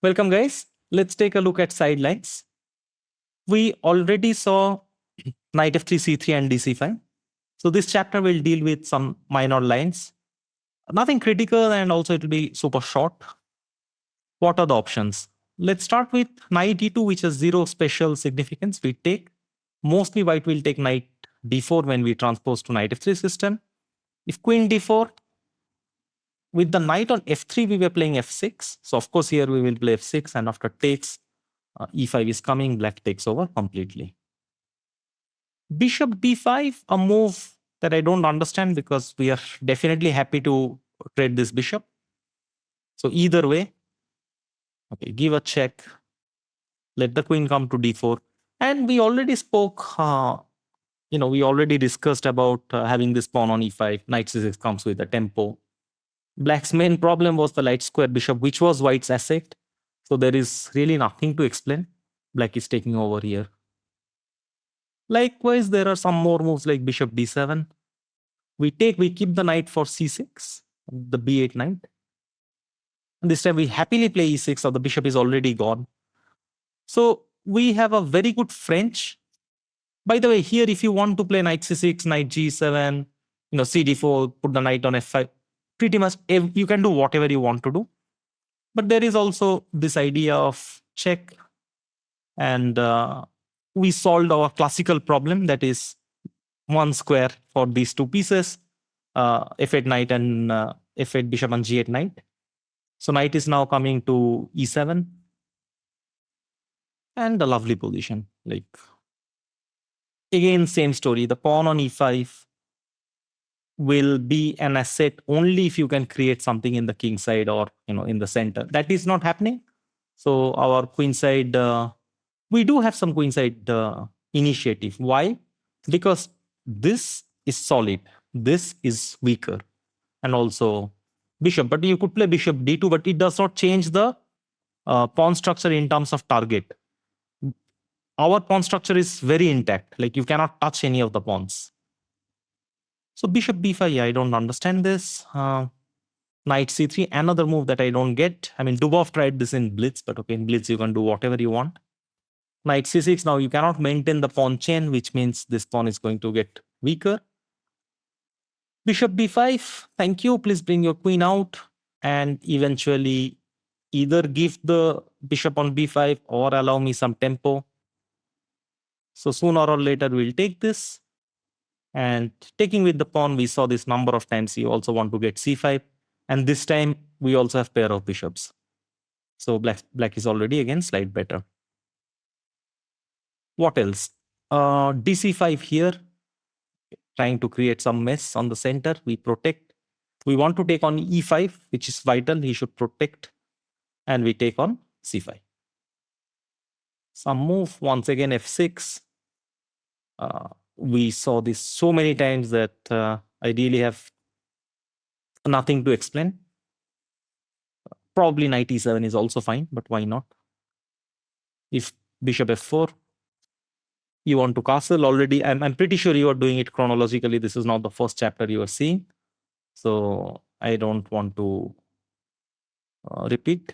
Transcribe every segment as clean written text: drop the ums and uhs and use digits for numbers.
Welcome, guys. Let's take a look at sidelines. We already saw knight f3, c3, and dc5. So this chapter will deal with some minor lines. Nothing critical, and also it will be super short. What are the options? Let's start with knight d2, which has zero special significance. We take mostly white will take knight d4 when we transpose to knight f3 system. If queen d4, with the knight on f3, we were playing f6. So of course here we will play f6, and after takes, e5 is coming, black takes over completely. Bishop b5, a move that I don't understand because we are definitely happy to trade this bishop. So either way, okay, give a check, let the queen come to d4. And we already spoke, we already discussed about having this pawn on e5. Knight c6 comes with a tempo. Black's main problem was the light square bishop, which was white's asset. So there is really nothing to explain. Black is taking over here. Likewise, there are some more moves like bishop d7. We keep the knight for c6, the b8 knight. And this time we happily play e6, so the bishop is already gone. So we have a very good French. By the way, here if you want to play knight c6, knight g7, cd4, put the knight on f5, pretty much you can do whatever you want to do. But there is also this idea of check, and we solved our classical problem, that is one square for these two pieces, f8 knight and f8 bishop and g8 knight. So knight is now coming to e7, and a lovely position. Like, again, same story. The pawn on e5 will be an asset only if you can create something in the king side or in the center. That is not happening. So our queen side, we do have some queen side initiative. Why? Because this is solid, this is weaker, and also bishop. But you could play bishop d2, but it does not change the pawn structure in terms of target. Our pawn structure is very intact. Like, you cannot touch any of the pawns. So bishop b5, yeah, I don't understand this. Knight c3, another move that I don't get. I mean, Dubov tried this in blitz, but okay, in blitz you can do whatever you want. Knight c6, now you cannot maintain the pawn chain, which means this pawn is going to get weaker. Bishop b5, thank you, please bring your queen out, and eventually either give the bishop on b5 or allow me some tempo. So sooner or later we'll take this, and taking with the pawn, we saw this number of times. You also want to get c5, and this time we also have pair of bishops. So black is already again slight better. What else? dc5 here, trying to create some mess on the center. We protect. We want to take on e5, which is vital. He should protect, and we take on c5. Some move, once again f6. We saw this so many times that I really have nothing to explain. Probably knight e7 is also fine, but why not? If bishop f4, you want to castle already. I'm pretty sure you are doing it chronologically. This is not the first chapter you are seeing. So I don't want to repeat.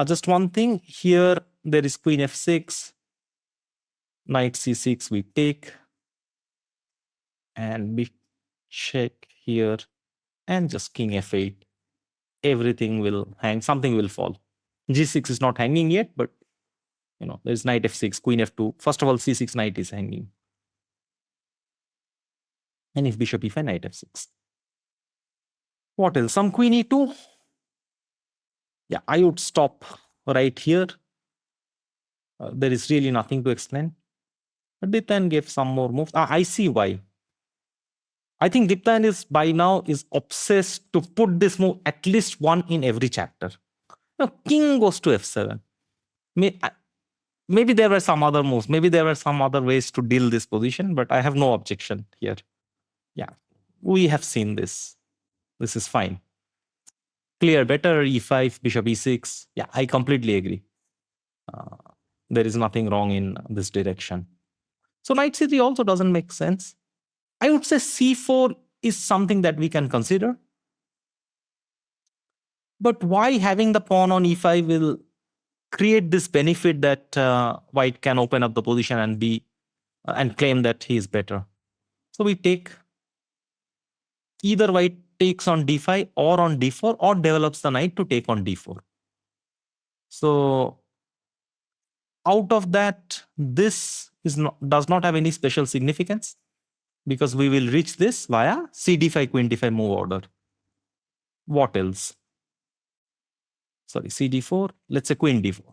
Just one thing here, there is queen f6, knight c6 we take, and we check here, and just king f8. Everything will hang, something will fall. g6 is not hanging yet, but there's knight f6, queen f2. First of all, c6 knight is hanging. And if bishop e5, knight f6. What else? Some queen e2. Yeah, I would stop right here. There is really nothing to explain. But Diptan gave some more moves. I see why. I think Diptan is by now is obsessed to put this move at least one in every chapter. King goes to f7. Maybe there were some other moves. Maybe there were some other ways to deal this position, but I have no objection here. Yeah, we have seen this. This is fine. Clear, better e5, bishop e6. Yeah, I completely agree. There is nothing wrong in this direction. So knight c3 also doesn't make sense. I would say c4 is something that we can consider. But why having the pawn on e5 will create this benefit that white can open up the position and be and claim that he is better. So we take either white takes on d5 or on d4 or develops the knight to take on d4. So out of that, this does not have any special significance because we will reach this via cd5 queen d5 move order. What else? Sorry, cd4. Let's say queen d4.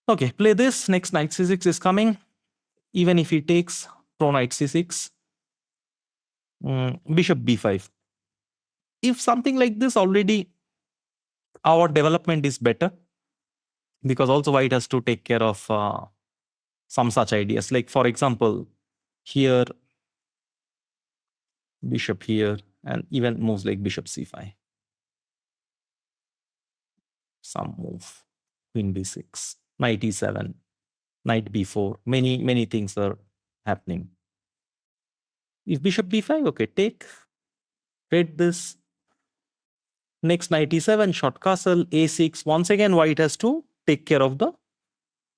Okay, play this. Next knight c6 is coming. Even if he takes pro knight c6, bishop b5. If something like this, already our development is better because also white has to take care of some such ideas. Like for example, here, bishop here, and even moves like bishop c5. Some move, queen b6, knight e7, knight b4. Many things are happening. If bishop b5, okay, take, read this. Next knight e7, short castle, a6. Once again, white has to take care of the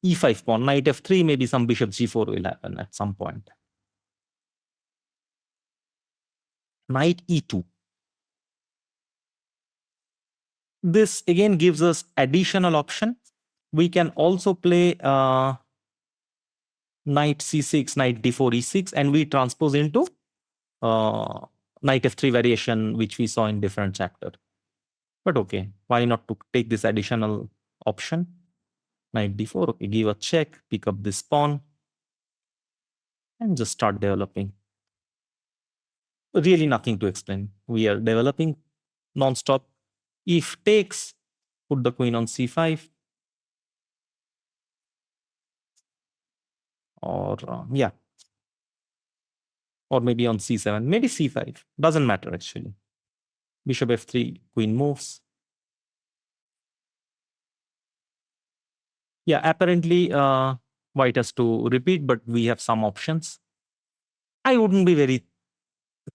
e5 pawn. Knight f3, maybe some bishop g4 will happen at some point. Knight e2. This again gives us additional option. We can also play knight c6, knight d4, e6, and we transpose into knight f3 variation, which we saw in different chapter. But okay, why not to take this additional option? Knight d4, okay, give a check, pick up this pawn, and just start developing. Really nothing to explain. We are developing non-stop. If takes, put the queen on c5. Or yeah, or maybe on c7, maybe c5. Doesn't matter actually. Bishop f3, queen moves. Yeah, apparently white has to repeat, but we have some options. I wouldn't be very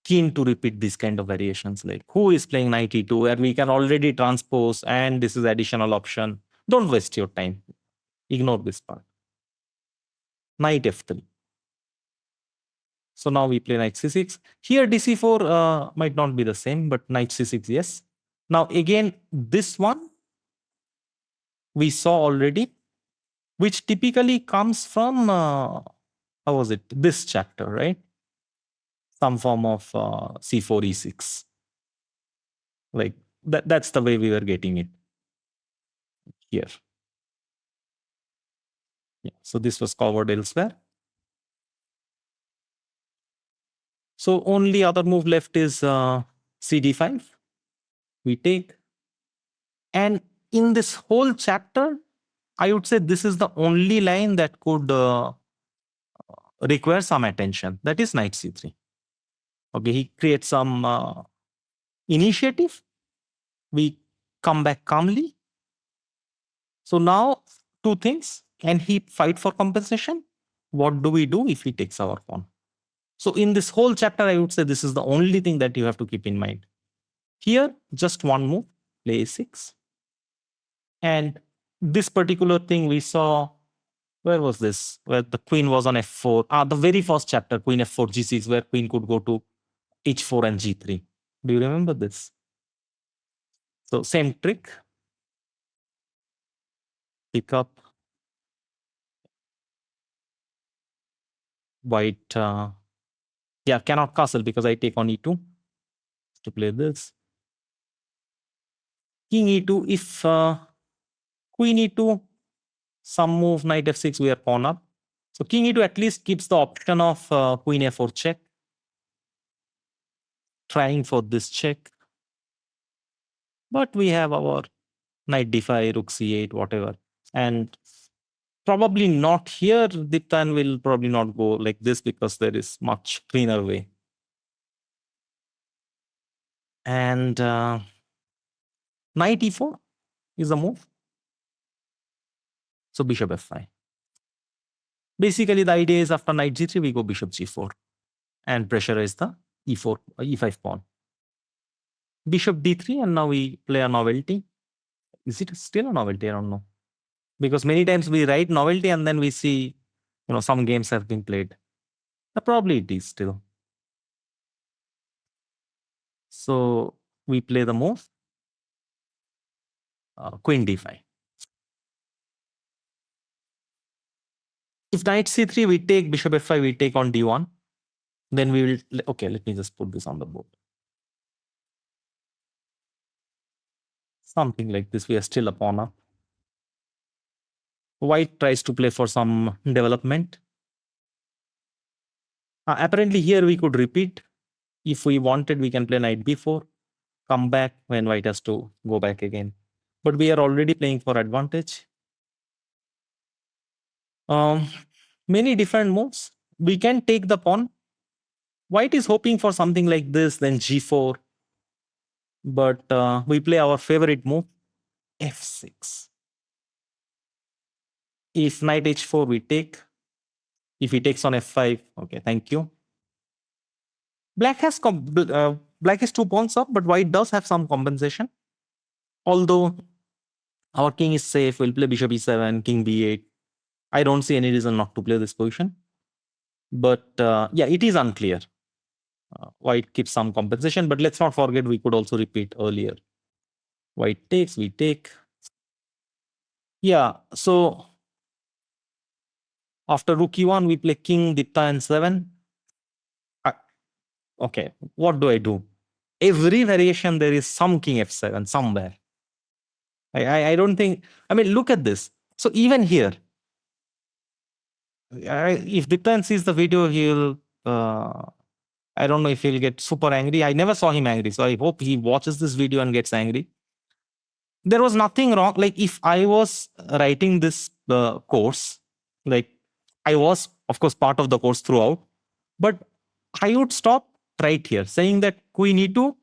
keen to repeat these kind of variations. Like who is playing knight e2 where we can already transpose and this is additional option. Don't waste your time. Ignore this part. Knight f3. So now we play knight c6. Here dc4 might not be the same, but knight c6, yes. Now again, this one we saw already, which typically comes from, how was it? This chapter, right? Some form of c4, e6. Like that's the way we were getting it here. Yeah. So this was covered elsewhere. So only other move left is cd5. We take. And in this whole chapter, I would say this is the only line that could require some attention. That is knight c3. Okay, he creates some initiative. We come back calmly. So now two things. Can he fight for compensation? What do we do if he takes our pawn? So in this whole chapter, I would say this is the only thing that you have to keep in mind. Here, just one move, play a6. And this particular thing we saw, where was this? Where the queen was on f4. The very first chapter, queen f4, g6, where queen could go to h4 and g3. Do you remember this? So same trick. Pick up. White, yeah, cannot castle because I take on e2 to play this. King e2, if queen e2, some move, knight f6, we are pawn up. So king e2 at least keeps the option of queen a4 check. Trying for this check. But we have our knight d5, rook c8, whatever. And probably not here. Diptan will probably not go like this because there is much cleaner way. And knight e4 is a move. So bishop f5. Basically, the idea is after knight g3, we go bishop g4 and pressurize the e4, e5 pawn. bishop d3, and now we play a novelty. Is it still a novelty? I don't know. Because many times we write novelty and then we see, some games have been played. Probably it is still. So we play the move, queen d5. If knight c3, we take bishop f5, we take on d1. Then we will, okay, let me just put this on the board. Something like this, we are still a pawn up. White tries to play for some development. Apparently here we could repeat. If we wanted, we can play knight b4, come back when white has to go back again. But we are already playing for advantage. Many different moves. We can take the pawn. White is hoping for something like this, then g4. But we play our favorite move, f6. If knight h4, we take. If he takes on f5, okay, thank you. Black has 2 pawns up, but white does have some compensation. Although our king is safe, we'll play bishop e7, king b8. I don't see any reason not to play this position. But yeah, it is unclear. White keeps some compensation, but let's not forget we could also repeat earlier. White takes, we take. Yeah, so after rook e1, we play king, dipta, and 7. Okay, what do I do? Every variation, there is some king f7 somewhere. I don't think, I mean, look at this. So even here, if Diptan sees the video, he'll, I don't know if he'll get super angry. I never saw him angry, so I hope he watches this video and gets angry. There was nothing wrong. Like if I was writing this course, like I was, of course, part of the course throughout, but I would stop right here saying that queen e2,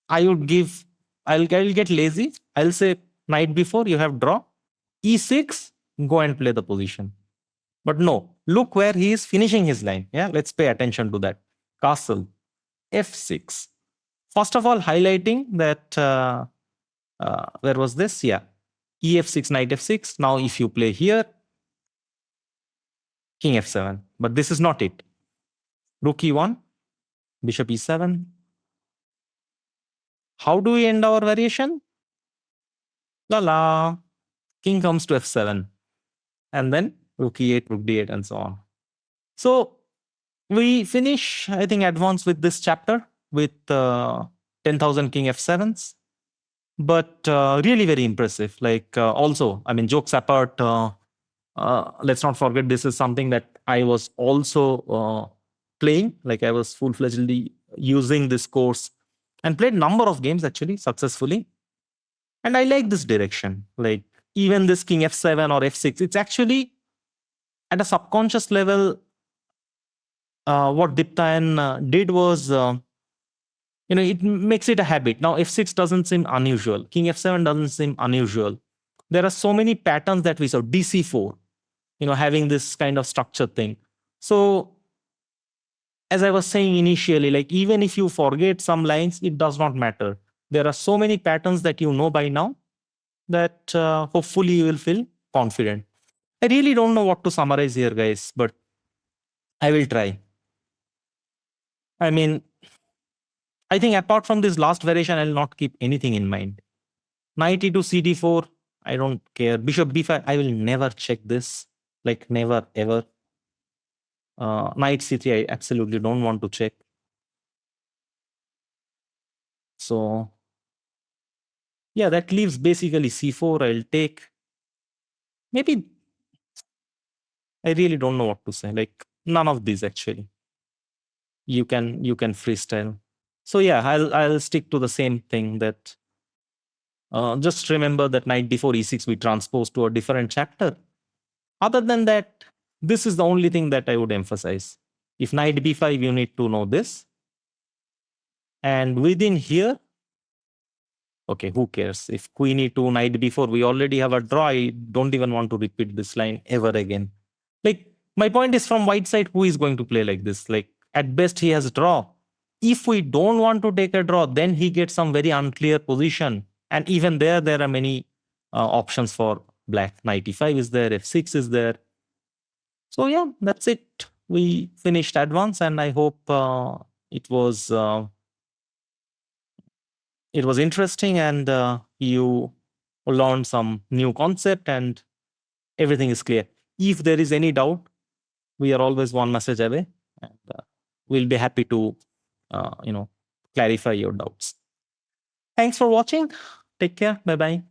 I'll get lazy. I'll say knight before, you have draw. E6, go and play the position. But no, look where he is finishing his line. Yeah, let's pay attention to that. Castle, f6. First of all, highlighting that, where was this? Yeah, ef6, knight f6. Now, if you play here, king f7. But this is not it. Rook e1, bishop e7. How do we end our variation? La la. King comes to f7. And then rook e8, rook d8, and so on. So we finish, I think, advance with this chapter with 10,000 king f7s. But really very impressive. Like also, I mean, jokes apart, let's not forget this is something that I was also playing. Like I was full-fledgedly using this course and played number of games actually successfully. And I like this direction. Like even this king f7 or f6, it's actually at a subconscious level, what Diptayan did was, it makes it a habit. Now f6 doesn't seem unusual. King f7 doesn't seem unusual. There are so many patterns that we saw. dc4, having this kind of structure thing. So as I was saying initially, like even if you forget some lines, it does not matter. There are so many patterns that you know by now that hopefully you will feel confident. I really don't know what to summarize here, guys, but I will try. I mean, I think apart from this last variation, I'll not keep anything in mind. Knight e2, cd4, I don't care. Bishop b5, I will never check this. Like never, ever. Knight c3, I absolutely don't want to check. So, yeah, that leaves basically c4, I'll take. Maybe, I really don't know what to say. Like none of these actually. You can freestyle. So yeah, I'll stick to the same thing that just remember that knight d4 e6 we transpose to a different chapter. Other than that, this is the only thing that I would emphasize. If knight b5, you need to know this. And within here, okay, who cares? If queen e2, knight b4, we already have a draw. I don't even want to repeat this line ever again. Like, my point is from white side, who is going to play like this? Like, at best, he has draw. If we don't want to take a draw, then he gets some very unclear position. And even there are many options for black. Knight e5 is there, f6 is there. So yeah, that's it. We finished advance, and I hope it was interesting, and you learned some new concept, and everything is clear. If there is any doubt, we are always one message away, and we'll be happy to clarify your doubts. Thanks for watching. Take care. Bye bye.